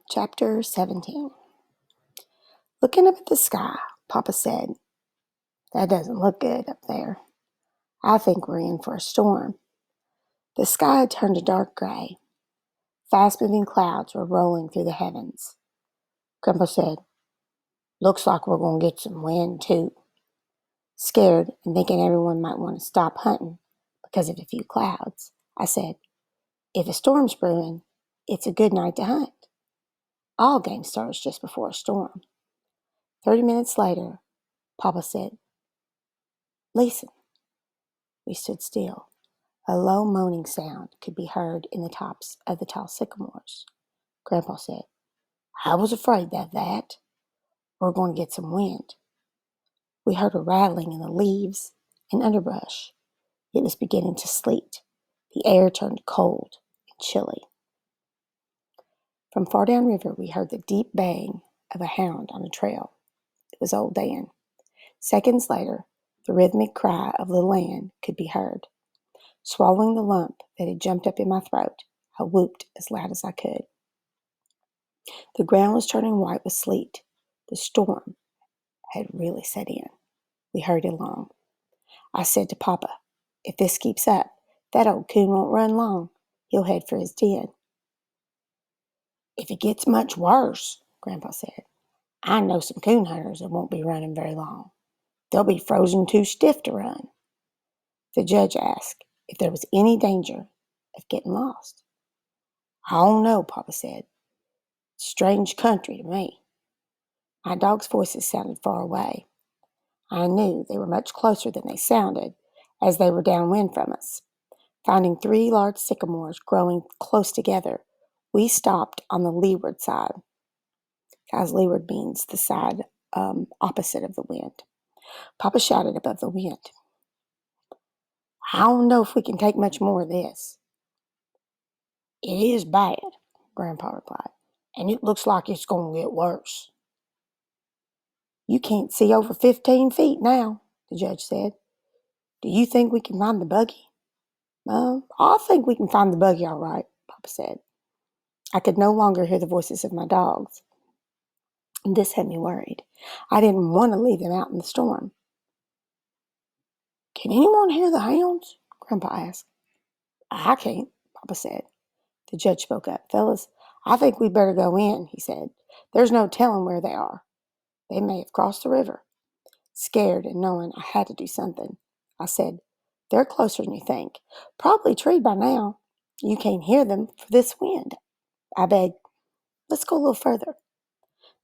Chapter 17. Looking up at the sky, Papa said, "That doesn't look good up there. I think we're in for a storm." The sky had turned a dark gray. Fast-moving clouds were rolling through the heavens. Grandpa said, "Looks like we're going to get some wind, too." Scared and thinking everyone might want to stop hunting because of a few clouds, I said, "If a storm's brewing, it's a good night to hunt. All game starts just before a storm." 30 minutes later, Papa said, "Listen." We stood still. A low moaning sound could be heard in the tops of the tall sycamores. Grandpa said, "I was afraid of that. We're going to get some wind." We heard a rattling in the leaves and underbrush. It was beginning to sleet. The air turned cold and chilly. From far downriver, we heard the deep baying of a hound on a trail. It was old Dan. Seconds later, the rhythmic cry of the land could be heard. Swallowing the lump that had jumped up in my throat, I whooped as loud as I could. The ground was turning white with sleet. The storm had really set in. We hurried along. I said to Papa, "If this keeps up, that old coon won't run long. He'll head for his den." "If it gets much worse," Grandpa said, "I know some coon hunters that won't be running very long. They'll be frozen too stiff to run." The judge asked if there was any danger of getting lost. "I don't know," Papa said. "Strange country to me." My dogs' voices sounded far away. I knew they were much closer than they sounded, as they were downwind from us. Finding 3 large sycamores growing close together, we stopped on the leeward side. Guys, leeward means the side opposite of the wind. Papa shouted above the wind, "I don't know if we can take much more of this." "It is bad," Grandpa replied, "and it looks like it's going to get worse." "You can't see over 15 feet now," the judge said. "Do you think we can find the buggy?" "I think we can find the buggy all right," Papa said. I could no longer hear the voices of my dogs. This had me worried. I didn't want to leave them out in the storm. "Can anyone hear the hounds?" Grandpa asked. "I can't," Papa said. The judge spoke up. "Fellas, I think we'd better go in," he said. "There's no telling where they are. They may have crossed the river." Scared and knowing I had to do something, I said, "They're closer than you think. Probably treed by now. You can't hear them for this wind." I begged, "Let's go a little further."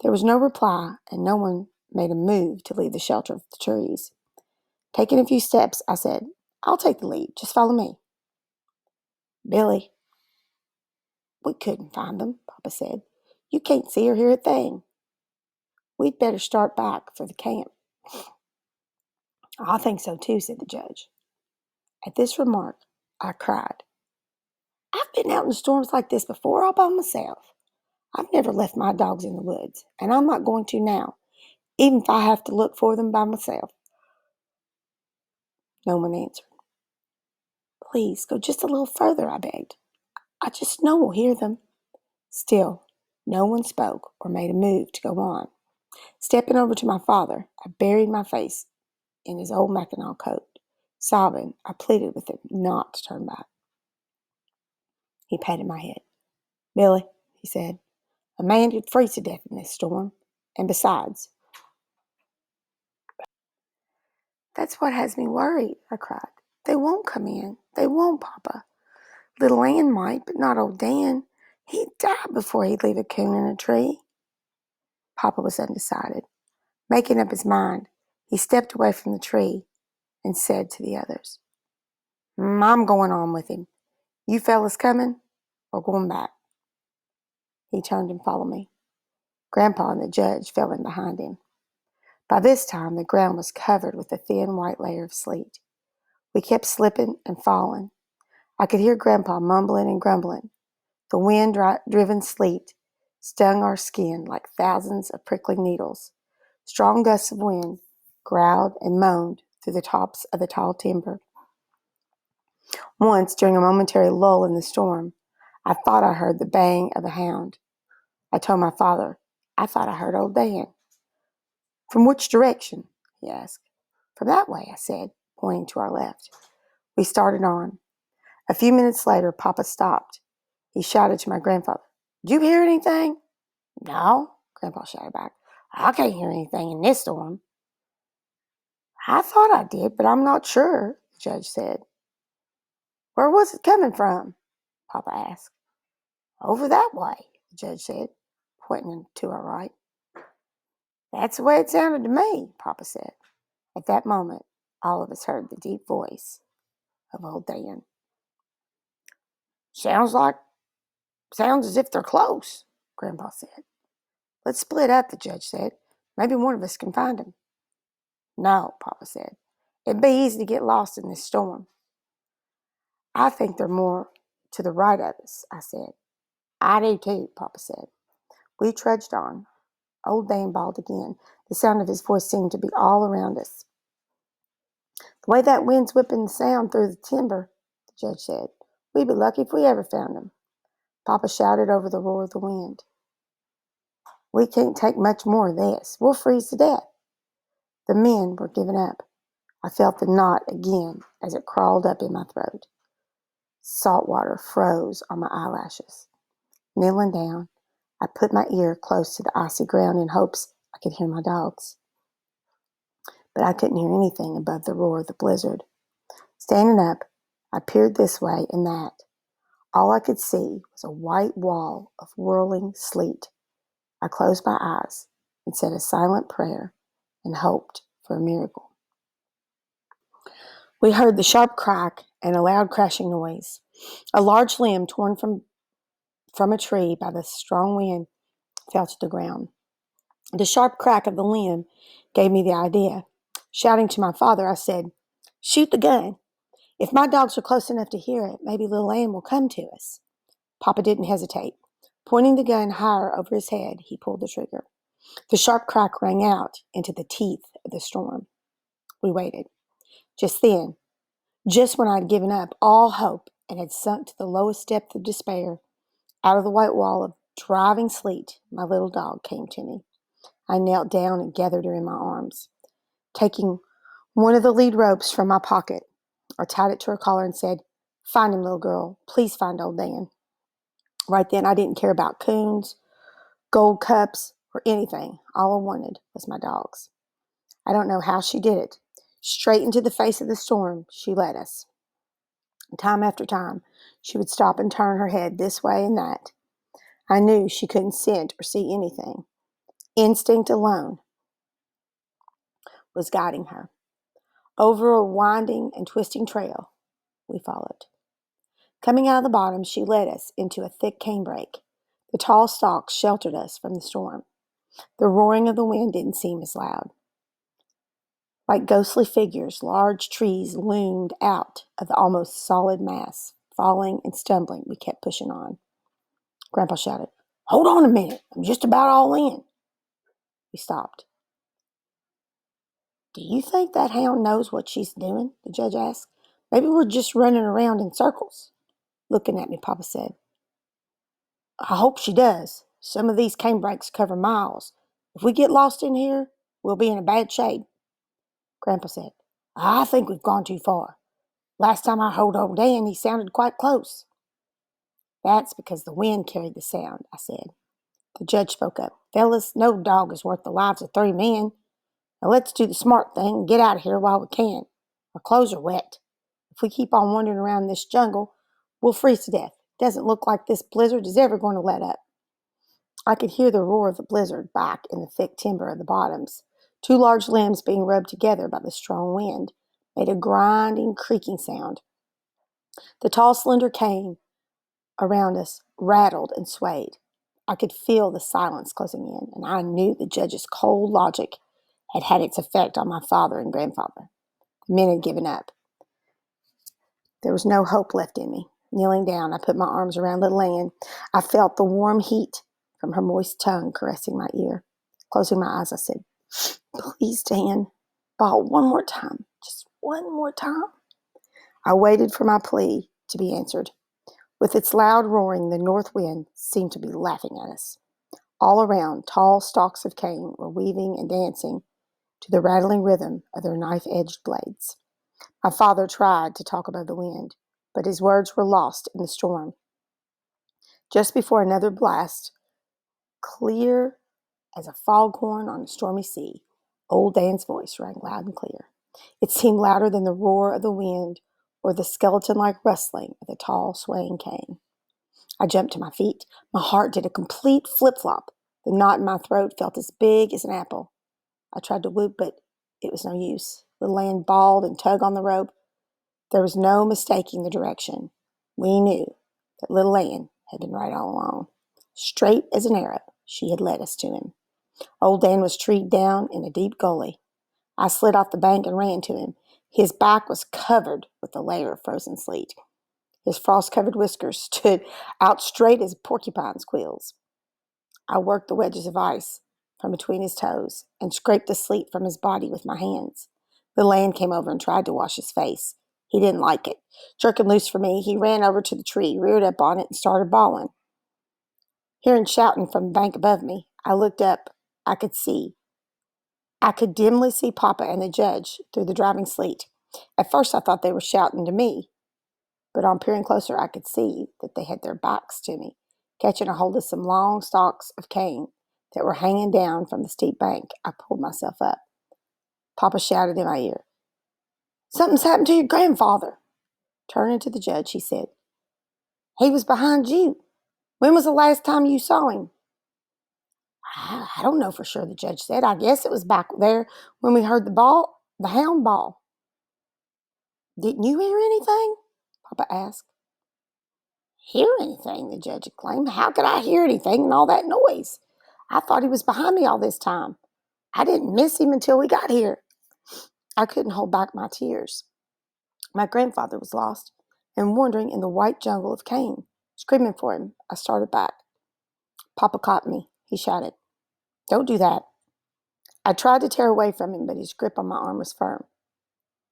There was no reply, and no one made a move to leave the shelter of the trees. Taking a few steps, I said, "I'll take the lead. Just follow me." "Billy." "We couldn't find them," Papa said. "You can't see or hear a thing. We'd better start back for the camp." "I think so too," said the judge. At this remark, I cried. I've been out in storms like this before all by myself. I've never left my dogs in the woods, and I'm not going to now, even if I have to look for them by myself. No one answered. "Please, go just a little further," I begged. "I just know we'll hear them." Still, no one spoke or made a move to go on. Stepping over to my father, I buried my face in his old Mackinaw coat. Sobbing, I pleaded with him not to turn back. He patted my head. "Billy," he said, "a man could freeze to death in this storm. And besides—" "That's what has me worried," I cried. "They won't come in. They won't, Papa. Little Ann might, but not old Dan. He'd die before he'd leave a coon in a tree." Papa was undecided. Making up his mind, he stepped away from the tree and said to the others, "I'm going on with him. You fellas coming or going back?" He turned and followed me. Grandpa and the judge fell in behind him. By this time, the ground was covered with a thin white layer of sleet. We kept slipping and falling. I could hear Grandpa mumbling and grumbling. The wind-driven sleet stung our skin like thousands of prickling needles. Strong gusts of wind growled and moaned through the tops of the tall timber. Once, during a momentary lull in the storm, I thought I heard the baying of a hound. I told my father, I thought I heard old Dan. From which direction? He asked. From that way, I said, pointing to our left. We started on. A few minutes later, Papa stopped. He shouted to my grandfather, Did you hear anything? No, Grandpa shouted back. I can't hear anything in this storm. I thought I did, but I'm not sure, the judge said. Where was it coming from? Papa asked. Over that way, the judge said, pointing to our right. That's the way it sounded to me, Papa said. At that moment, all of us heard the deep voice of old Dan. Sounds as if they're close, Grandpa said. Let's split up, the judge said. Maybe one of us can find him. No, Papa said. It'd be easy to get lost in this storm. I think they're more to the right of us, I said. I do too, Papa said. We trudged on. Old Dan bawled again. The sound of his voice seemed to be all around us. The way that wind's whipping the sound through the timber, the judge said. We'd be lucky if we ever found him. Papa shouted over the roar of the wind. We can't take much more of this. We'll freeze to death. The men were giving up. I felt the knot again as it crawled up in my throat. Salt water froze on my eyelashes. Kneeling down, I put my ear close to the icy ground in hopes I could hear my dogs. But I couldn't hear anything above the roar of the blizzard. Standing up, I peered this way and that. All I could see was a white wall of whirling sleet. I closed my eyes and said a silent prayer and hoped for a miracle. We heard the sharp crack and a loud crashing noise. A large limb torn from a tree by the strong wind fell to the ground. The sharp crack of the limb gave me the idea. Shouting to my father, I said, Shoot the gun. If my dogs are close enough to hear it, maybe little Ann will come to us. Papa didn't hesitate. Pointing the gun higher over his head, he pulled the trigger. The sharp crack rang out into the teeth of the storm. We waited. Just then, just when I had given up all hope and had sunk to the lowest depth of despair, out of the white wall of driving sleet, my little dog came to me. I knelt down and gathered her in my arms. Taking one of the lead ropes from my pocket, I tied it to her collar and said, Find him, little girl. Please find old Dan. Right then, I didn't care about coons, gold cups, or anything. All I wanted was my dogs. I don't know how she did it. Straight into the face of the storm, she led us. Time after time, she would stop and turn her head this way and that. I knew she couldn't scent or see anything. Instinct alone was guiding her. Over a winding and twisting trail, we followed. Coming out of the bottom, she led us into a thick canebrake. The tall stalks sheltered us from the storm. The roaring of the wind didn't seem as loud. Like ghostly figures, large trees loomed out of the almost solid mass. Falling and stumbling, we kept pushing on. Grandpa shouted, Hold on a minute, I'm just about all in. We stopped. Do you think that hound knows what she's doing? The judge asked. Maybe we're just running around in circles. Looking at me, Papa said, I hope she does. Some of these canebrakes cover miles. If we get lost in here, we'll be in a bad shape. Grandpa said, I think we've gone too far. Last time I heard old Dan, he sounded quite close. That's because the wind carried the sound, I said. The judge spoke up. Fellas, no dog is worth the lives of 3 men. Now let's do the smart thing and get out of here while we can. Our clothes are wet. If we keep on wandering around this jungle, we'll freeze to death. It doesn't look like this blizzard is ever going to let up. I could hear the roar of the blizzard back in the thick timber of the bottoms. 2 large limbs being rubbed together by the strong wind made a grinding, creaking sound. The tall, slender cane around us rattled and swayed. I could feel the silence closing in, and I knew the judge's cold logic had had its effect on my father and grandfather. The men had given up. There was no hope left in me. Kneeling down, I put my arms around little Ann. I felt the warm heat from her moist tongue caressing my ear. Closing my eyes, I said, Please, Dan, bawl one more time. Just one more time. I waited for my plea to be answered. With its loud roaring, the north wind seemed to be laughing at us. All around, tall stalks of cane were weaving and dancing to the rattling rhythm of their knife-edged blades. My father tried to talk above the wind, but his words were lost in the storm. Just before another blast, clear as a foghorn on a stormy sea, old Dan's voice rang loud and clear. It seemed louder than the roar of the wind or the skeleton-like rustling of the tall, swaying cane. I jumped to my feet. My heart did a complete flip-flop. The knot in my throat felt as big as an apple. I tried to whoop, but it was no use. Little Ann bawled and tugged on the rope. There was no mistaking the direction. We knew that little Ann had been right all along. Straight as an arrow, she had led us to him. Old Dan was treed down in a deep gully. I slid off the bank and ran to him. His back was covered with a layer of frozen sleet. His frost-covered whiskers stood out straight as porcupine's quills. I worked the wedges of ice from between his toes and scraped the sleet from his body with my hands. Little Ann came over and tried to wash his face. He didn't like it. Jerking loose from me, he ran over to the tree, reared up on it, and started bawling. Hearing shouting from the bank above me, I looked up. I could dimly see Papa and the judge through the driving sleet. At first I thought they were shouting to me, but on peering closer I could see that they had their backs to me, catching a hold of some long stalks of cane that were hanging down from the steep bank. I pulled myself up. Papa shouted in my ear, "Something's happened to your grandfather." Turning to the judge, he said, "He was behind you. When was the last time you saw him?" "I don't know for sure," the judge said. "I guess it was back there when we heard the hound bawl." "Didn't you hear anything?" Papa asked. "Hear anything?" the judge exclaimed. "How could I hear anything in all that noise? I thought he was behind me all this time. I didn't miss him until we got here." I couldn't hold back my tears. My grandfather was lost and wandering in the white jungle of cane. Screaming for him, I started back. Papa caught me. He shouted, "Don't do that." I tried to tear away from him, but his grip on my arm was firm.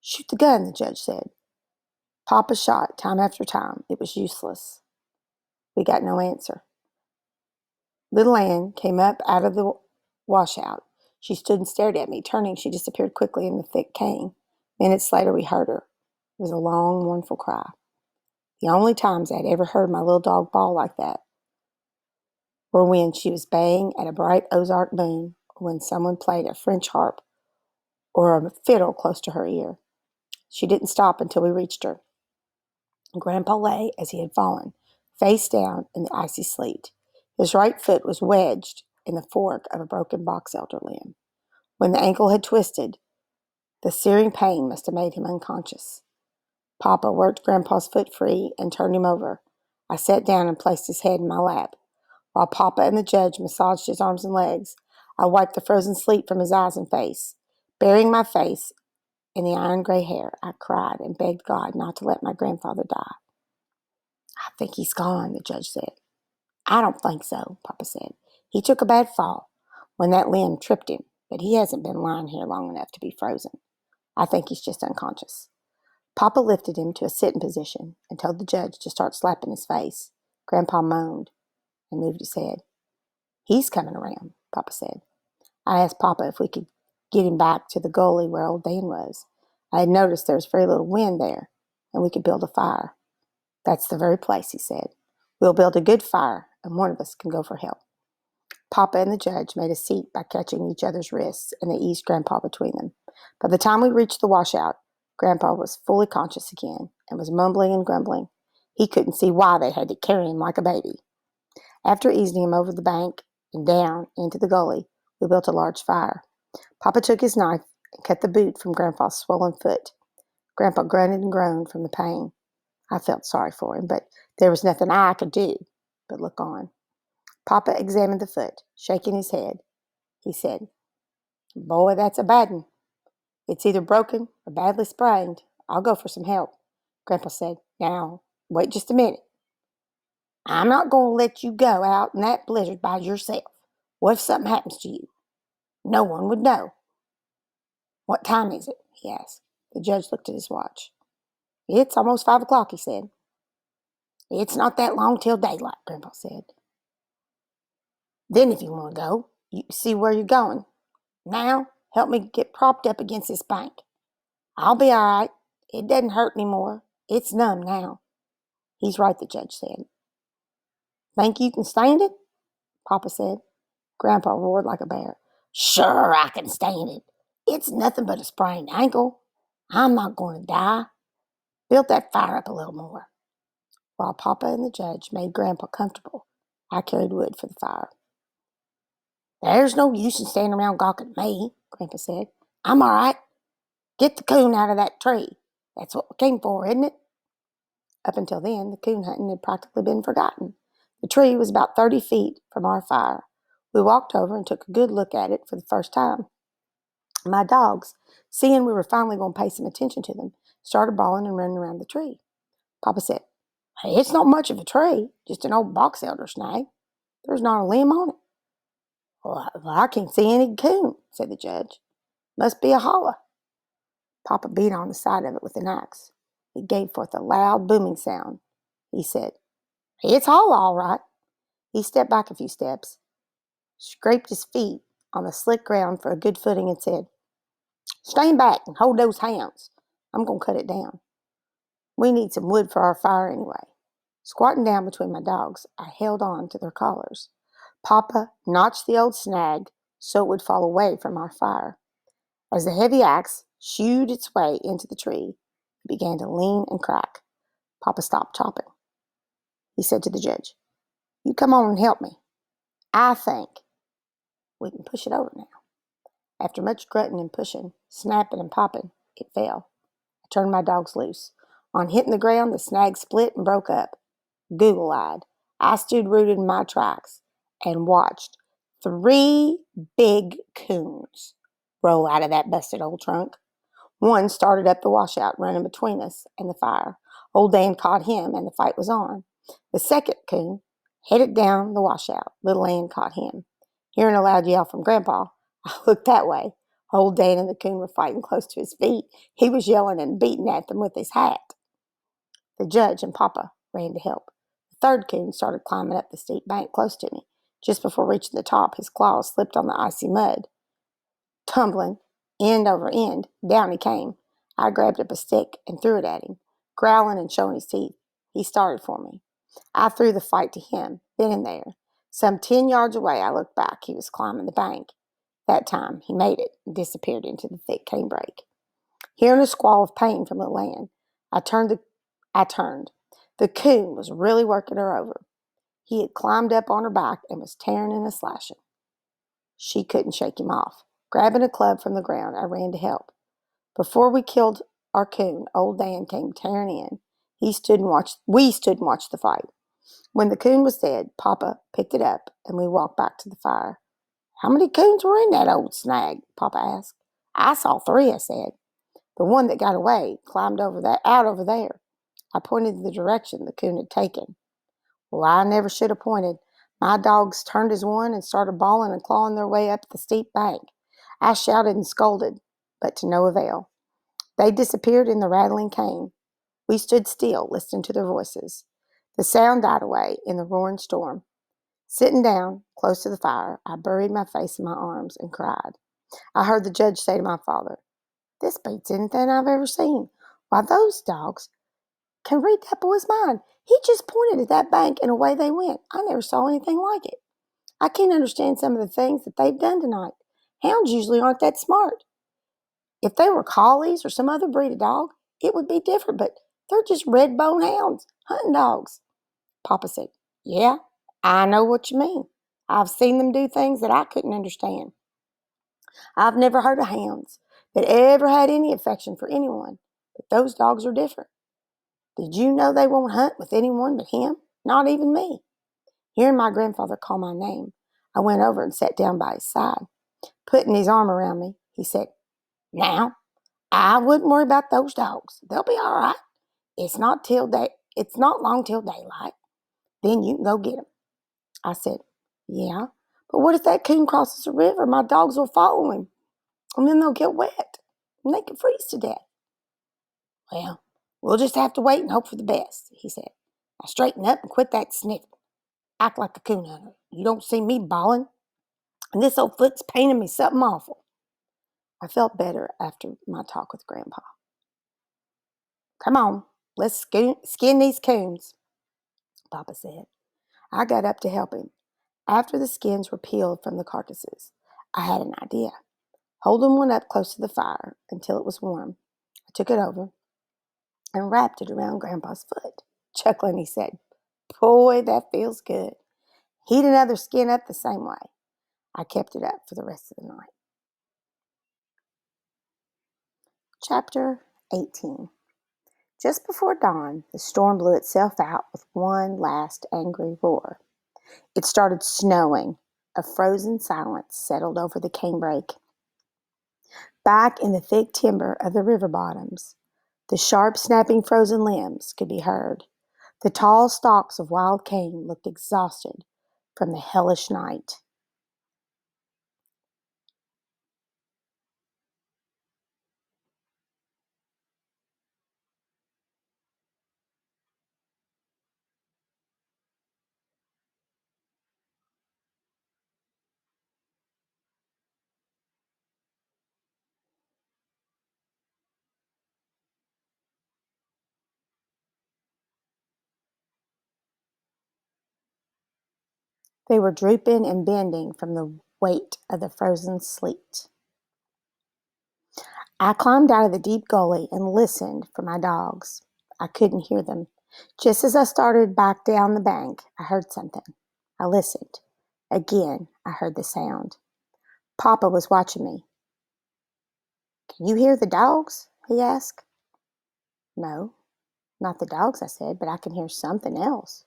"Shoot the gun," the judge said. Papa shot time after time. It was useless. We got no answer. Little Ann came up out of the washout. She stood and stared at me. Turning, she disappeared quickly in the thick cane. Minutes later, we heard her. It was a long, mournful cry. The only times I had ever heard my little dog bawl like that were when she was baying at a bright Ozark moon, or when someone played a French harp or a fiddle close to her ear. She didn't stop until we reached her. Grandpa lay as he had fallen, face down in the icy sleet. His right foot was wedged in the fork of a broken box elder limb. When the ankle had twisted, the searing pain must have made him unconscious. Papa worked Grandpa's foot free and turned him over. I sat down and placed his head in my lap. While Papa and the judge massaged his arms and legs, I wiped the frozen sleep from his eyes and face. Burying my face in the iron gray hair, I cried and begged God not to let my grandfather die. "I think he's gone," the judge said. "I don't think so," Papa said. "He took a bad fall when that limb tripped him, but he hasn't been lying here long enough to be frozen. I think he's just unconscious." Papa lifted him to a sitting position and told the judge to start slapping his face. Grandpa moaned and moved his head. "He's coming around," Papa said. I asked Papa if we could get him back to the gully where old Dan was. I had noticed there was very little wind there, and we could build a fire. "That's the very place," he said. "We'll build a good fire, and one of us can go for help." Papa and the judge made a seat by catching each other's wrists, and they eased Grandpa between them. By the time we reached the washout, Grandpa was fully conscious again and was mumbling and grumbling. He couldn't see why they had to carry him like a baby. After easing him over the bank and down into the gully, we built a large fire. Papa took his knife and cut the boot from Grandpa's swollen foot. Grandpa grunted and groaned from the pain. I felt sorry for him, but there was nothing I could do but look on. Papa examined the foot. Shaking his head, he said, "Boy, that's a bad one. It's either broken or badly sprained. I'll go for some help." Grandpa said, "Now, wait just a minute. I'm not going to let you go out in that blizzard by yourself. What if something happens to you? No one would know." "What time is it?" he asked. The judge looked at his watch. "It's almost 5 o'clock," he said. "It's not that long till daylight," Grandpa said. Then if you want to go, you see where you're going. Now, help me get propped up against this bank. I'll be all right. It doesn't hurt anymore. It's numb now." "He's right," the judge said. "Think you can stand it?" Papa said. Grandpa roared like a bear. "Sure, I can stand it. It's nothing but a sprained ankle. I'm not going to die. Build that fire up a little more." While Papa and the judge made Grandpa comfortable, I carried wood for the fire. "There's no use in standing around gawking at me," Grandpa said. "I'm all right. Get the coon out of that tree. That's what we came for, isn't it?" Up until then, the coon hunting had practically been forgotten. The tree was about 30 feet from our fire. We walked over and took a good look at it for the first time. My dogs, seeing we were finally going to pay some attention to them, started bawling and running around the tree. Papa said, "Hey, it's not much of a tree, just an old box elder snag. There's not a limb on it." "Well, I can't see any coon," said the judge. "Must be a hollow." Papa beat on the side of it with an axe. It gave forth a loud, booming sound. He said, "It's hollow, all right." He stepped back a few steps, scraped his feet on the slick ground for a good footing, and said, "Stand back and hold those hounds. I'm going to cut it down. We need some wood for our fire anyway." Squatting down between my dogs, I held on to their collars. Papa notched the old snag so it would fall away from our fire. As the heavy axe shooed its way into the tree, it began to lean and crack. Papa stopped chopping. He said to the judge, "You come on and help me. I think we can push it over now." After much grunting and pushing, snapping and popping, it fell. I turned my dogs loose. On hitting the ground, the snag split and broke up. Google-eyed, I stood rooted in my tracks and watched 3 big coons roll out of that busted old trunk. One started up the washout, running between us and the fire. Old Dan caught him, and the fight was on. The second coon headed down the washout. Little Ann caught him. Hearing a loud yell from Grandpa, I looked that way. Old Dan and the coon were fighting close to his feet. He was yelling and beating at them with his hat. The judge and Papa ran to help. The third coon started climbing up the steep bank close to me. Just before reaching the top, his claws slipped on the icy mud. Tumbling, end over end, down he came. I grabbed up a stick and threw it at him. Growling and showing his teeth, he started for me. I threw the fight to him, then and there. Some 10 yards away, I looked back. He was climbing the bank. That time, he made it and disappeared into the thick canebrake. Hearing a squall of pain from Little Ann, I turned. The coon was really working her over. He had climbed up on her back and was tearing and slashing. She couldn't shake him off. Grabbing a club from the ground, I ran to help. Before we killed our coon, old Dan came tearing in. We stood and watched the fight. When the coon was dead, Papa picked it up and we walked back to the fire. "How many coons were in that old snag?" Papa asked. "I saw 3," I said. "The one that got away climbed out over there." I pointed in the direction the coon had taken. Well, I never should have pointed. My dogs turned as one and started bawling and clawing their way up the steep bank. I shouted and scolded, but to no avail. They disappeared in the rattling cane. We stood still, listening to their voices. The sound died away in the roaring storm. Sitting down, close to the fire, I buried my face in my arms and cried. I heard the judge say to my father, "This beats anything I've ever seen. Why, those dogs can read that boy's mind. He just pointed at that bank and away they went. I never saw anything like it. I can't understand some of the things that they've done tonight. Hounds usually aren't that smart. If they were collies or some other breed of dog, it would be different, but they're just red-bone hounds, hunting dogs." Papa said, "Yeah, I know what you mean. I've seen them do things that I couldn't understand. I've never heard of hounds that ever had any affection for anyone, but those dogs are different. Did you know they won't hunt with anyone but him? Not even me." Hearing my grandfather call my name, I went over and sat down by his side. Putting his arm around me, he said, "Now, I wouldn't worry about those dogs. They'll be all right. It's not long till daylight. Then you can go get them." I said, "Yeah, but what if that coon crosses the river? My dogs will follow him, and then they'll get wet, and they can freeze to death." "Well, we'll just have to wait and hope for the best," he said. "Now straighten up and quit that sniffing." act like a coon hunter. You don't see me bawling, and this old foot's paining me something awful. I felt better after my talk with Grandpa. Come on, let's skin these coons, Papa said. I got up to help him. After the skins were peeled from the carcasses, I had an idea. Holding one up close to the fire until it was warm, I took it over and wrapped it around Grandpa's foot. Chuckling, he said, "Boy, that feels good." Heat another skin up the same way. I kept it up for the rest of the night. Chapter 18. Just before dawn, the storm blew itself out with one last angry roar. It started snowing. A frozen silence settled over the canebrake. Back in the thick timber of the river bottoms, the sharp snapping frozen limbs could be heard. The tall stalks of wild cane looked exhausted from the hellish night. They were drooping and bending from the weight of the frozen sleet. I climbed out of the deep gully and listened for my dogs. I couldn't hear them. Just as I started back down the bank, I heard something. I listened. Again, I heard the sound. Papa was watching me. "Can you hear the dogs?" he asked. "No, not the dogs," I said, "but I can hear something else."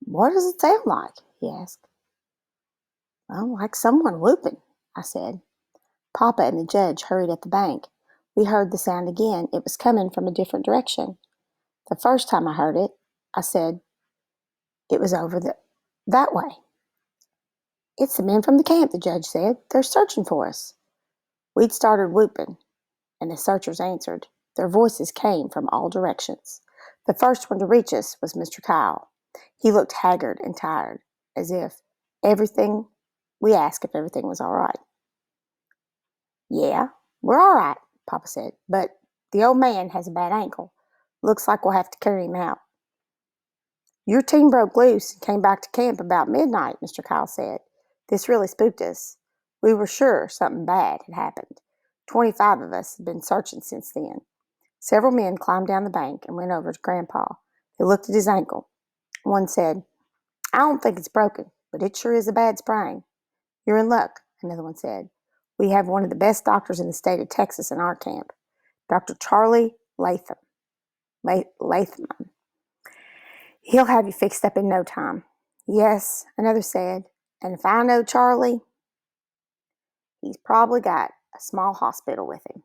"What does it sound like?" he asked. "Well, like someone whooping," I said. Papa and the judge hurried up the bank. We heard the sound again. It was coming from a different direction. The first time I heard it, I said it was over that way. "It's the men from the camp," the judge said. "They're searching for us." We'd started whooping, and the searchers answered. Their voices came from all directions. The first one to reach us was Mr. Kyle. He looked haggard and tired, as if we asked if everything was all right. "Yeah, we're all right," Papa said, "but the old man has a bad ankle. Looks like we'll have to carry him out." "Your team broke loose and came back to camp about midnight," Mr. Kyle said. "This really spooked us. We were sure something bad had happened. 25 of us have been searching since then." Several men climbed down the bank and went over to Grandpa. They looked at his ankle. One said, "I don't think it's broken, but it sure is a bad sprain." "You're in luck," another one said. "We have one of the best doctors in the state of Texas in our camp, Dr. Charlie Latham. He'll have you fixed up in no time." "Yes," another said, "and if I know Charlie, he's probably got a small hospital with him."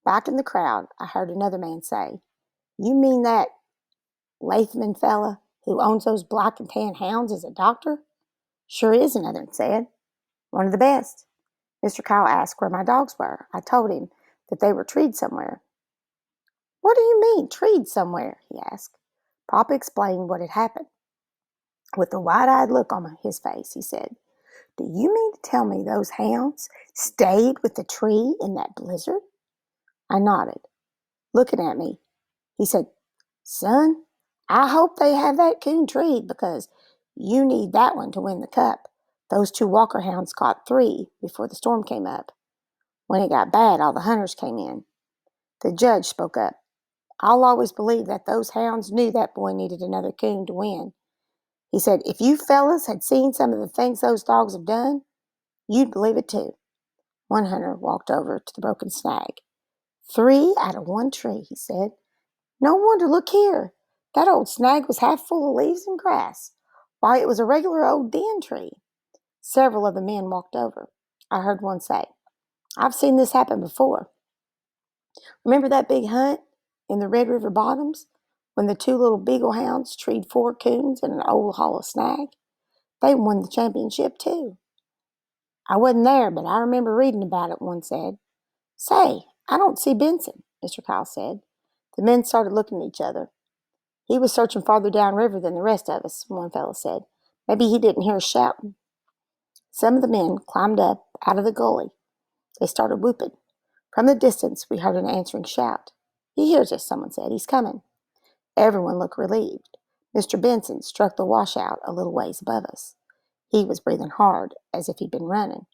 Back in the crowd, I heard another man say, "You mean that Latham fella who owns those black and tan hounds is a doctor?" "Sure is," another said. "One of the best." Mr. Kyle asked where my dogs were. I told him that they were treed somewhere. "What do you mean, treed somewhere?" he asked. Papa explained what had happened. With a wide-eyed look on his face, he said, "Do you mean to tell me those hounds stayed with the tree in that blizzard?" I nodded, looking at me. He said, "Son, I hope they have that coon treed because you need that one to win the cup. Those two Walker hounds caught 3 before the storm came up. When it got bad, all the hunters came in." The judge spoke up. "I'll always believe that those hounds knew that boy needed another coon to win." He said, "If you fellas had seen some of the things those dogs have done, you'd believe it too." One hunter walked over to the broken snag. "3 out of one tree," he said. "No wonder, look here. That old snag was half full of leaves and grass. Why, it was a regular old den tree." Several of the men walked over. I heard one say, "I've seen this happen before. Remember that big hunt in the Red River bottoms when the 2 little beagle hounds treed 4 coons in an old hollow snag? They won the championship too." "I wasn't there, but I remember reading about it," one said. "Say, I don't see Benson," Mr. Kyle said. The men started looking at each other. He was searching farther downriver than the rest of us, one fellow said. Maybe he didn't hear us shouting. Some of the men climbed up out of the gully. They started whooping. From the distance, we heard an answering shout. He hears us, someone said. He's coming. Everyone looked relieved. Mr. Benson struck the washout a little ways above us. He was breathing hard, as if he'd been running.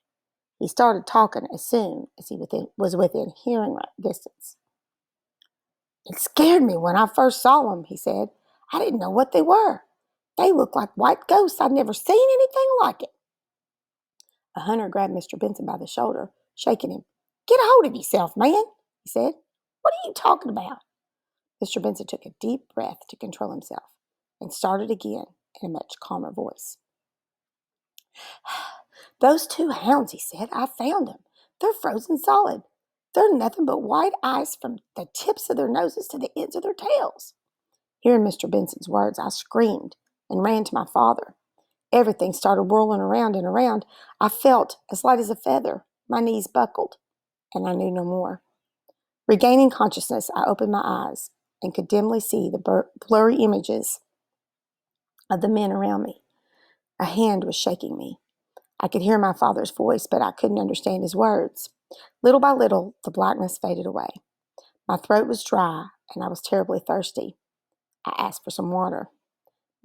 He started talking as soon as he was within hearing distance. It scared me when I first saw them, he said. I didn't know what they were. They looked like white ghosts. I'd never seen anything like it. A hunter grabbed Mr. Benson by the shoulder, shaking him. Get a hold of yourself, man, he said. What are you talking about? Mr. Benson took a deep breath to control himself and started again in a much calmer voice. Those two hounds, he said, I found them. They're frozen solid. They're nothing but white ice from the tips of their noses to the ends of their tails. Hearing Mr. Benson's words, I screamed and ran to my father. Everything started whirling around and around. I felt as light as a feather. My knees buckled, and I knew no more. Regaining consciousness, I opened my eyes and could dimly see the blurry images of the men around me. A hand was shaking me. I could hear my father's voice, but I couldn't understand his words. Little by little, the blackness faded away. My throat was dry, and I was terribly thirsty. I asked for some water.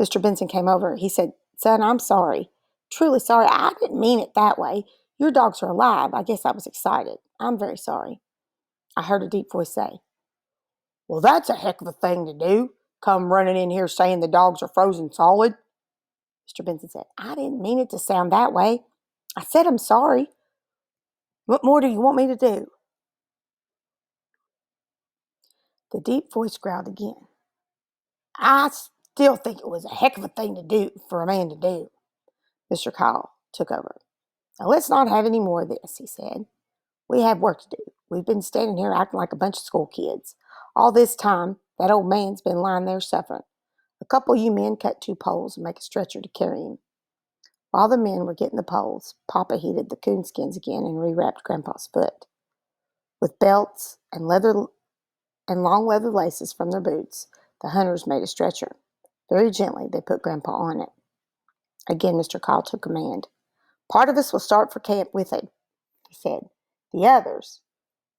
Mr. Benson came over. He said, Son, I'm sorry. Truly sorry. I didn't mean it that way. Your dogs are alive. I guess I was excited. I'm very sorry. I heard a deep voice say, Well, that's a heck of a thing to do. Come running in here saying the dogs are frozen solid. Mr. Benson said, I didn't mean it to sound that way. I said I'm sorry. What more do you want me to do? The deep voice growled again. I still think it was a heck of a thing to do for a man to do. Mr. Kyle took over. Now let's not have any more of this, he said. We have work to do. We've been standing here acting like a bunch of school kids. All this time, that old man's been lying there suffering. A couple of you men cut 2 poles and make a stretcher to carry him. While the men were getting the poles, Papa heated the coonskins again and rewrapped Grandpa's foot. With belts and long leather laces from their boots, the hunters made a stretcher. Very gently, they put Grandpa on it. Again, Mr. Kyle took command. Part of us will start for camp with it, he said. The others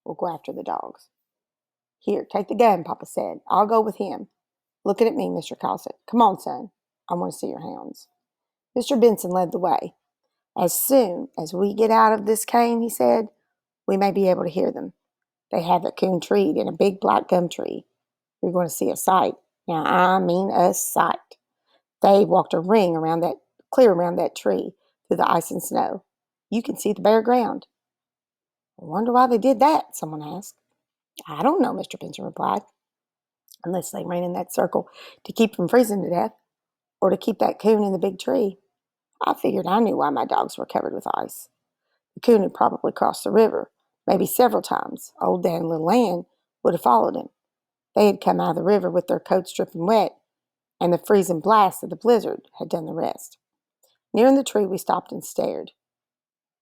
will go after the dogs. Here, take the gun, Papa said. I'll go with him. Looking at me, Mr. Kyle said, Come on, son. I want to see your hounds. Mr. Benson led the way. As soon as we get out of this cane, he said, we may be able to hear them. They have the coon treed in a big black gum tree. You're going to see a sight. Now, I mean a sight. They walked a ring clear around that tree through the ice and snow. You can see the bare ground. I wonder why they did that, someone asked. I don't know, Mr. Benson replied. Unless they ran in that circle to keep from freezing to death or to keep that coon in the big tree. I figured I knew why my dogs were covered with ice. The coon had probably crossed the river, maybe several times. Old Dan and Little Ann would have followed him. They had come out of the river with their coats dripping wet, and the freezing blast of the blizzard had done the rest. Nearing the tree, we stopped and stared.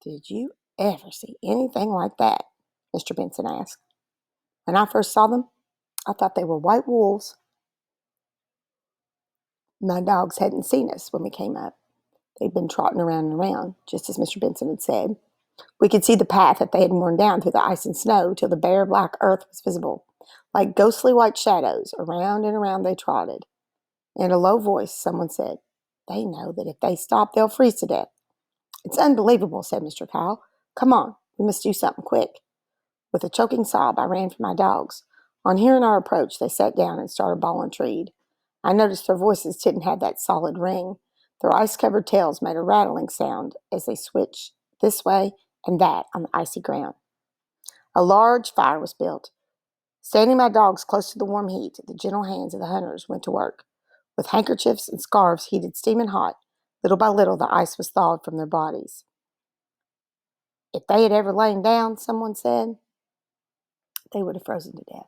Did you ever see anything like that? Mr. Benson asked. When I first saw them, I thought they were white wolves. My dogs hadn't seen us when we came up. They'd been trotting around and around, just as Mr. Benson had said. We could see the path that they had worn down through the ice and snow till the bare black earth was visible. Like ghostly white shadows, around and around they trotted. In a low voice, someone said, They know that if they stop, they'll freeze to death. It's unbelievable, said Mr. Kyle. Come on, we must do something quick. With a choking sob, I ran for my dogs. On hearing our approach, they sat down and started bawling treed. I noticed their voices didn't have that solid ring. Their ice-covered tails made a rattling sound as they switched this way and that on the icy ground. A large fire was built. Standing my dogs close to the warm heat, the gentle hands of the hunters went to work. With handkerchiefs and scarves heated steaming hot, little by little the ice was thawed from their bodies. If they had ever lain down, someone said, they would have frozen to death.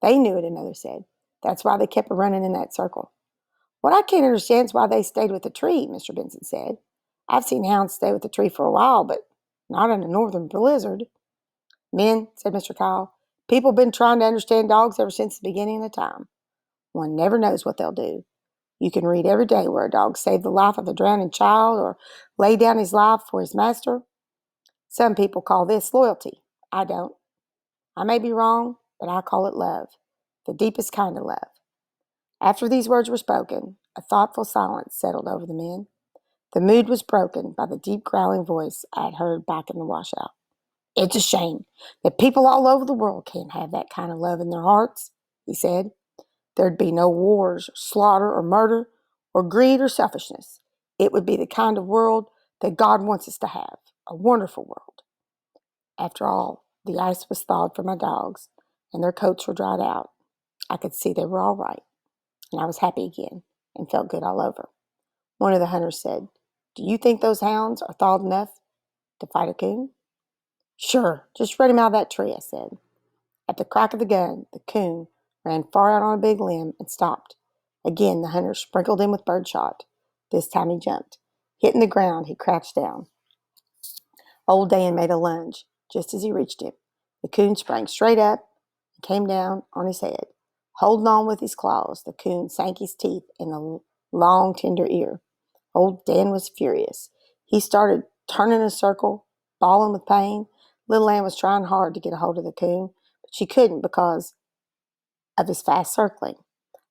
They knew it, another said. That's why they kept running in that circle. What I can't understand is why they stayed with the tree, Mr. Benson said. I've seen hounds stay with the tree for a while, but not in a northern blizzard. Men, said Mr. Kyle, people have been trying to understand dogs ever since the beginning of time. One never knows what they'll do. You can read every day where a dog saved the life of a drowning child or laid down his life for his master. Some people call this loyalty. I don't. I may be wrong, but I call it love, the deepest kind of love. After these words were spoken, a thoughtful silence settled over the men. The mood was broken by the deep growling voice I had heard back in the washout. It's a shame that people all over the world can't have that kind of love in their hearts, he said. There'd be no wars, or slaughter, or murder, or greed, or selfishness. It would be the kind of world that God wants us to have, a wonderful world. After all, the ice was thawed for my dogs, and their coats were dried out. I could see they were all right, and I was happy again, and felt good all over. One of the hunters said, Do you think those hounds are thawed enough to fight a coon? Sure, just run him out of that tree, I said. At the crack of the gun, the coon ran far out on a big limb and stopped. Again, the hunter sprinkled him with birdshot. This time he jumped. Hitting the ground, he crouched down. Old Dan made a lunge. Just as he reached him, the coon sprang straight up and came down on his head. Holding on with his claws, the coon sank his teeth in the long, tender ear. Old Dan was furious. He started turning in a circle, bawling with pain. Little Ann was trying hard to get a hold of the coon, but she couldn't because of his fast circling.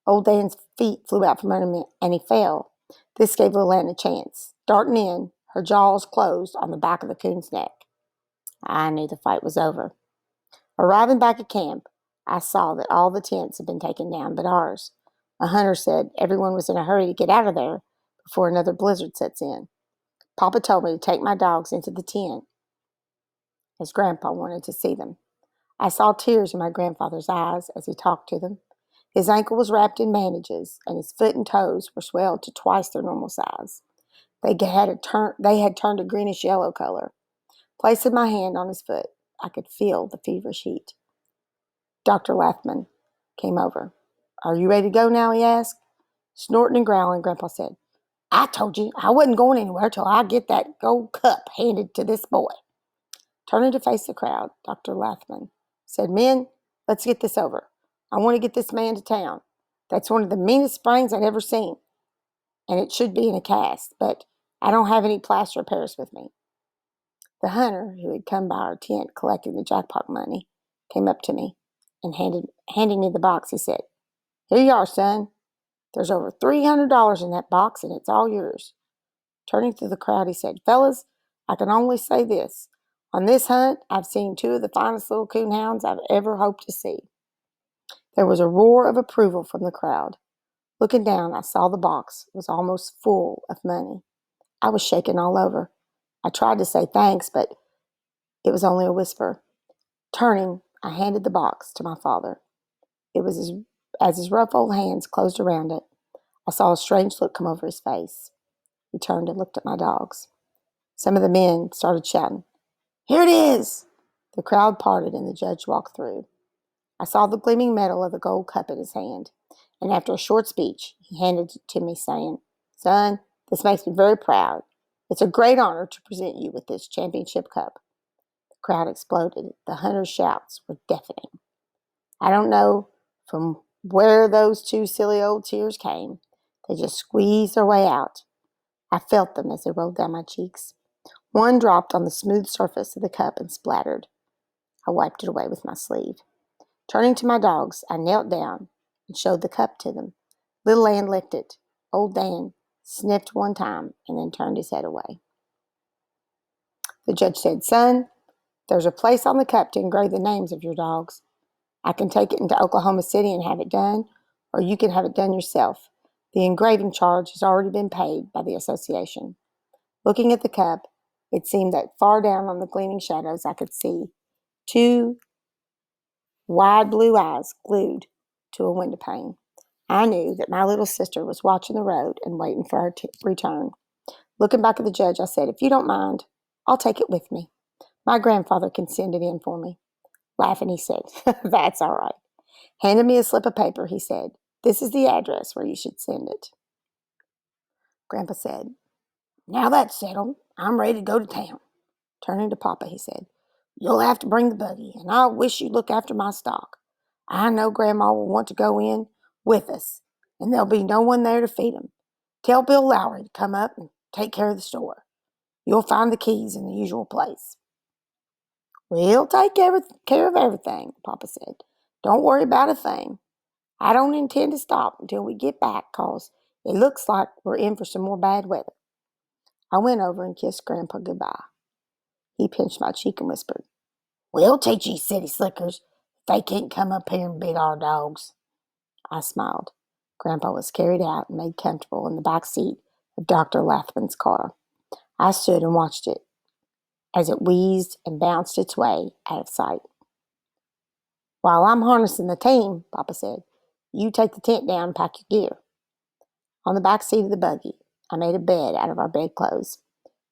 Old Dan's feet flew out from under him and he fell. This gave Little Ann a chance. Darting in, her jaws closed on the back of the coon's neck. I knew the fight was over. Arriving back at camp, I saw that all the tents had been taken down but ours. A hunter said everyone was in a hurry to get out of there before another blizzard sets in. Papa told me to take my dogs into the tent as Grandpa wanted to see them. I saw tears in my grandfather's eyes as he talked to them. His ankle was wrapped in bandages, and his foot and toes were swelled to twice their normal size. They had turned a greenish-yellow color. Placing my hand on his foot, I could feel the feverish heat. Dr. Lathman came over. Are you ready to go now, he asked. Snorting and growling, Grandpa said, I told you I wasn't going anywhere till I get that gold cup handed to this boy. Turning to face the crowd, Dr. Lathman said, Men, let's get this over. I want to get this man to town. That's one of the meanest sprains I'd ever seen, and it should be in a cast, but I don't have any plaster of Paris with me. The hunter, who had come by our tent collecting the jackpot money, came up to me and handing me the box. He said, Here you are, son. There's over $300 in that box, and it's all yours. Turning to the crowd, he said, Fellas, I can only say this. On this hunt, I've seen two of the finest little coon hounds I've ever hoped to see. There was a roar of approval from the crowd. Looking down, I saw the box was almost full of money. I was shaking all over. I tried to say thanks, but it was only a whisper. Turning, I handed the box to my father. It was as his rough old hands closed around it, I saw a strange look come over his face. He turned and looked at my dogs. Some of the men started shouting, Here it is! The crowd parted and the judge walked through. I saw the gleaming metal of the gold cup in his hand, and after a short speech, he handed it to me, saying, Son, this makes me very proud. It's a great honor to present you with this championship cup. The crowd exploded. The hunter's shouts were deafening. I don't know from where those two silly old tears came. They just squeezed their way out. I felt them as they rolled down my cheeks. One dropped on the smooth surface of the cup and splattered. I wiped it away with my sleeve. Turning to my dogs, I knelt down and showed the cup to them. Little Ann licked it. Old Dan sniffed one time and then turned his head away. The judge said, Son, there's a place on the cup to engrave the names of your dogs. I can take it into Oklahoma City and have it done, or you can have it done yourself. The engraving charge has already been paid by the association. Looking at the cup, it seemed that far down on the gleaming shadows I could see two wide blue eyes glued to a window pane. I knew that my little sister was watching the road and waiting for our return. Looking back at the judge, I said, If you don't mind, I'll take it with me. My grandfather can send it in for me. Laughing, he said, That's all right. Handing me a slip of paper, he said, This is the address where you should send it. Grandpa said, Now that's settled. I'm ready to go to town. Turning to Papa, he said, You'll have to bring the buggy, and I wish you'd look after my stock. I know Grandma will want to go in, with us, and there'll be no one there to feed 'em. Tell Bill Lowry to come up and take care of the store. You'll find the keys in the usual place." "We'll take care of everything," Papa said. "Don't worry about a thing. I don't intend to stop until we get back, 'cause it looks like we're in for some more bad weather." I went over and kissed Grandpa goodbye. He pinched my cheek and whispered, "We'll teach you city slickers if they can't come up here and beat our dogs." I smiled. Grandpa was carried out and made comfortable in the back seat of Dr. Lathman's car. I stood and watched it as it wheezed and bounced its way out of sight. "While I'm harnessing the team," Papa said, "you take the tent down and pack your gear." On the back seat of the buggy, I made a bed out of our bedclothes.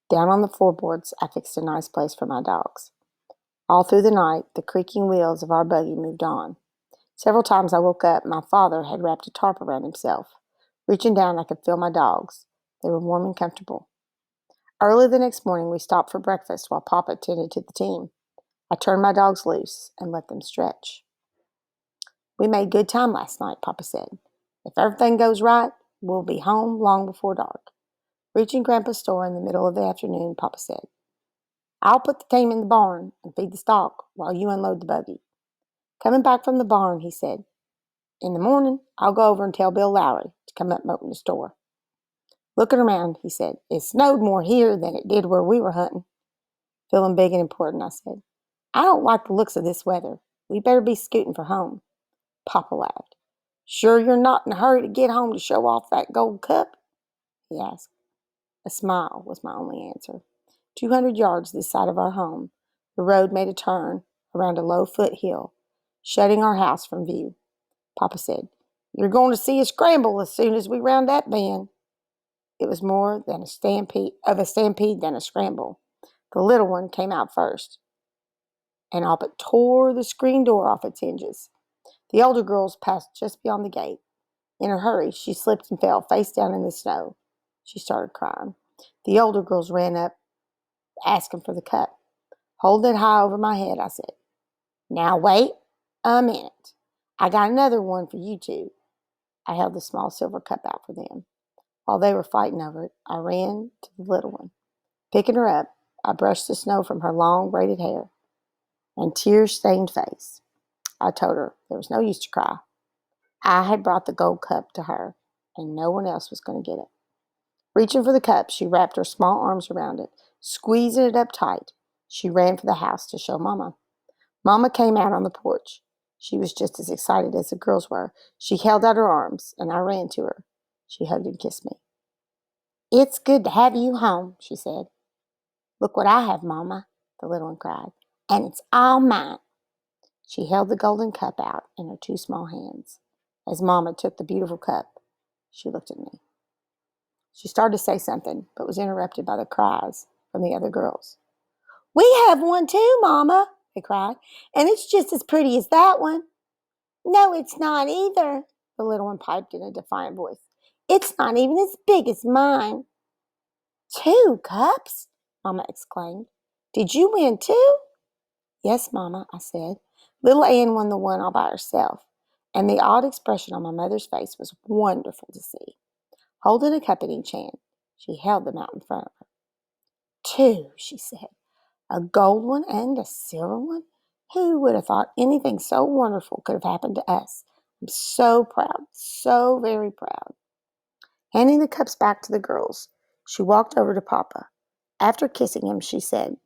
Down on the floorboards, I fixed a nice place for my dogs. All through the night, the creaking wheels of our buggy moved on. Several times I woke up. My father had wrapped a tarp around himself. Reaching down, I could feel my dogs. They were warm and comfortable. Early the next morning, we stopped for breakfast while Papa tended to the team. I turned my dogs loose and let them stretch. "We made good time last night," Papa said. "If everything goes right, we'll be home long before dark." Reaching Grandpa's store in the middle of the afternoon, Papa said, "I'll put the team in the barn and feed the stock while you unload the buggy." Coming back from the barn, he said, "In the morning, I'll go over and tell Bill Lowry to come up and open the store." Looking around, he said, "It snowed more here than it did where we were hunting." Feeling big and important, I said, "I don't like the looks of this weather. We better be scooting for home." Papa laughed. "Sure you're not in a hurry to get home to show off that gold cup?" he asked. A smile was my only answer. 200 yards this side of our home, the road made a turn around a low foothill, shutting our house from view. Papa said, "You're going to see a scramble as soon as we round that bend." It was more than a stampede than a scramble. The little one came out first, and all but tore the screen door off its hinges. The older girls passed just beyond the gate. In her hurry, she slipped and fell face down in the snow. She started crying. The older girls ran up, asking for the cup. Holding it high over my head, I said, "Now wait a minute. I got another one for you two." I held the small silver cup out for them. While they were fighting over it, I ran to the little one. Picking her up, I brushed the snow from her long braided hair and tear-stained face. I told her there was no use to cry. I had brought the gold cup to her, and no one else was going to get it. Reaching for the cup, she wrapped her small arms around it, squeezing it up tight. She ran for the house to show Mama. Mama came out on the porch. She was just as excited as the girls were. She held out her arms, and I ran to her. She hugged and kissed me. "It's good to have you home," she said. "Look what I have, Mama," the little one cried, "and it's all mine." She held the golden cup out in her two small hands. As Mama took the beautiful cup, she looked at me. She started to say something, but was interrupted by the cries from the other girls. "We have one too, Mama," they cried, "and it's just as pretty as that one." "No, it's not either," the little one piped in a defiant voice. "It's not even as big as mine." "Two cups?" Mama exclaimed. "Did you win too?" "Yes, Mama," I said. "Little Ann won the one all by herself," and the odd expression on my mother's face was wonderful to see. Holding a cup in each hand, she held them out in front of her. "Two," she said. "A gold one and a silver one? Who would have thought anything so wonderful could have happened to us? I'm so proud, so very proud." Handing the cups back to the girls, she walked over to Papa. After kissing him, she said,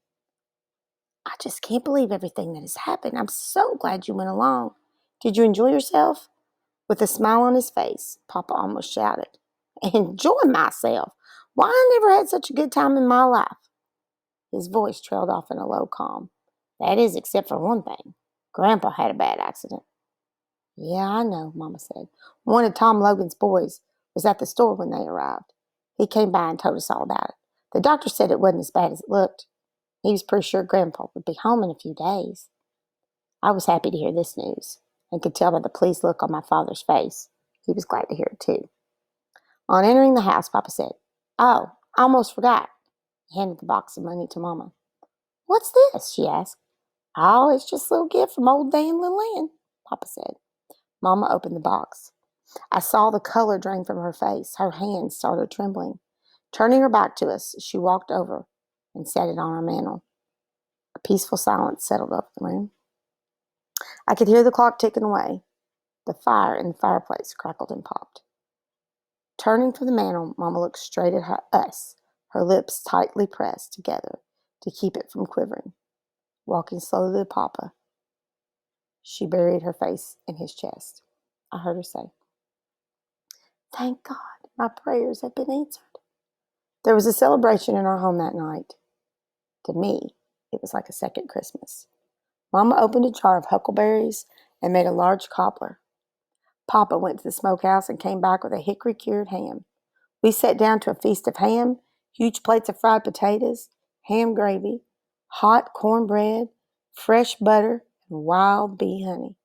"I just can't believe everything that has happened. I'm so glad you went along. Did you enjoy yourself?" With a smile on his face, Papa almost shouted, "Enjoy myself? Why, I never had such a good time in my life." His voice trailed off in a low calm. "That is, except for one thing. Grandpa had a bad accident." "Yeah, I know," Mama said. "One of Tom Logan's boys was at the store when they arrived. He came by and told us all about it. The doctor said it wasn't as bad as it looked. He was pretty sure Grandpa would be home in a few days." I was happy to hear this news, and could tell by the pleased look on my father's face. He was glad to hear it too. On entering the house, Papa said, "Oh, I almost forgot." He handed the box of money to Mama. "What's this?" she asked. "Oh, it's just a little gift from old Dan and little Ann," Papa said. Mama opened the box. I saw the color drain from her face. Her hands started trembling. Turning her back to us, she walked over and set it on our mantel. A peaceful silence settled over the room. I could hear the clock ticking away. The fire in the fireplace crackled and popped. Turning from the mantel, Mama looked straight at us, her lips tightly pressed together to keep it from quivering. Walking slowly to Papa, she buried her face in his chest. I heard her say, "Thank God, my prayers have been answered." There was a celebration in our home that night. To me, it was like a second Christmas. Mama opened a jar of huckleberries and made a large cobbler. Papa went to the smokehouse and came back with a hickory-cured ham. We sat down to a feast of ham, huge plates of fried potatoes, ham gravy, hot cornbread, fresh butter, and wild bee honey.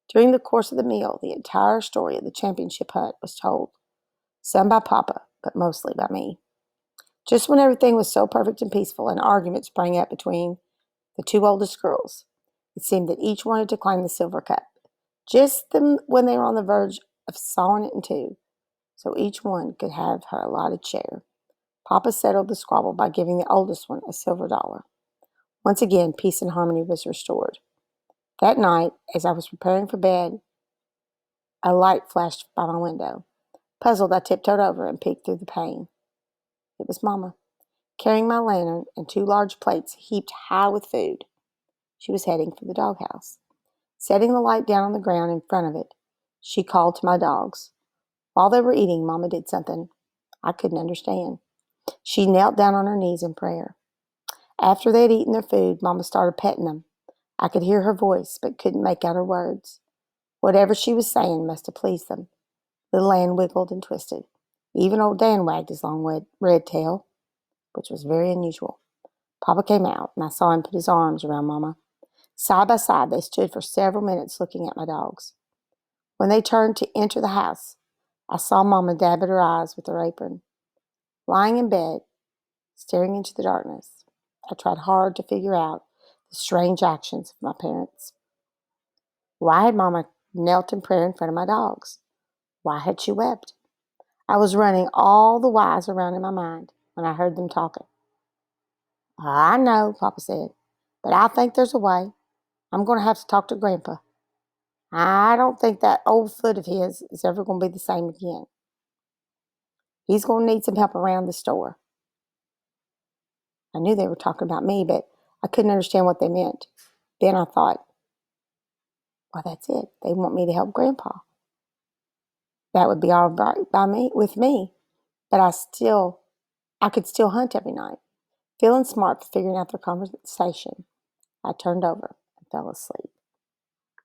During the course of the meal, the entire story of the championship hunt was told, some by Papa, but mostly by me. Just when everything was so perfect and peaceful, an argument sprang up between the two oldest girls. It seemed that each wanted to claim the silver cup, just when they were on the verge of sawing it in two, so each one could have her allotted share. Papa settled the squabble by giving the oldest one a silver dollar. Once again, peace and harmony was restored. That night, as I was preparing for bed, a light flashed by my window. Puzzled, I tiptoed over and peeked through the pane. It was Mama, carrying my lantern and two large plates heaped high with food. She was heading for the doghouse. Setting the light down on the ground in front of it, she called to my dogs. While they were eating, Mama did something I couldn't understand. She knelt down on her knees in prayer. After they had eaten their food, Mama started petting them. I could hear her voice, but couldn't make out her words. Whatever she was saying must have pleased them. Little Ann wiggled and twisted. Even old Dan wagged his long red tail, which was very unusual. Papa came out, and I saw him put his arms around Mama. Side by side, they stood for several minutes looking at my dogs. When they turned to enter the house, I saw Mama dab at her eyes with her apron. Lying in bed, staring into the darkness, I tried hard to figure out the strange actions of my parents. Why had Mama knelt in prayer in front of my dogs? Why had she wept? I was running all the whys around in my mind when I heard them talking. "I know," Papa said, "but I think there's a way. I'm going to have to talk to Grandpa. I don't think that old foot of his is ever going to be the same again. He's going to need some help around the store." I knew they were talking about me, but I couldn't understand what they meant. Then I thought, well, that's it. They want me to help Grandpa. That would be all right with me, but I could still hunt every night. Feeling smart for figuring out their conversation, I turned over and fell asleep.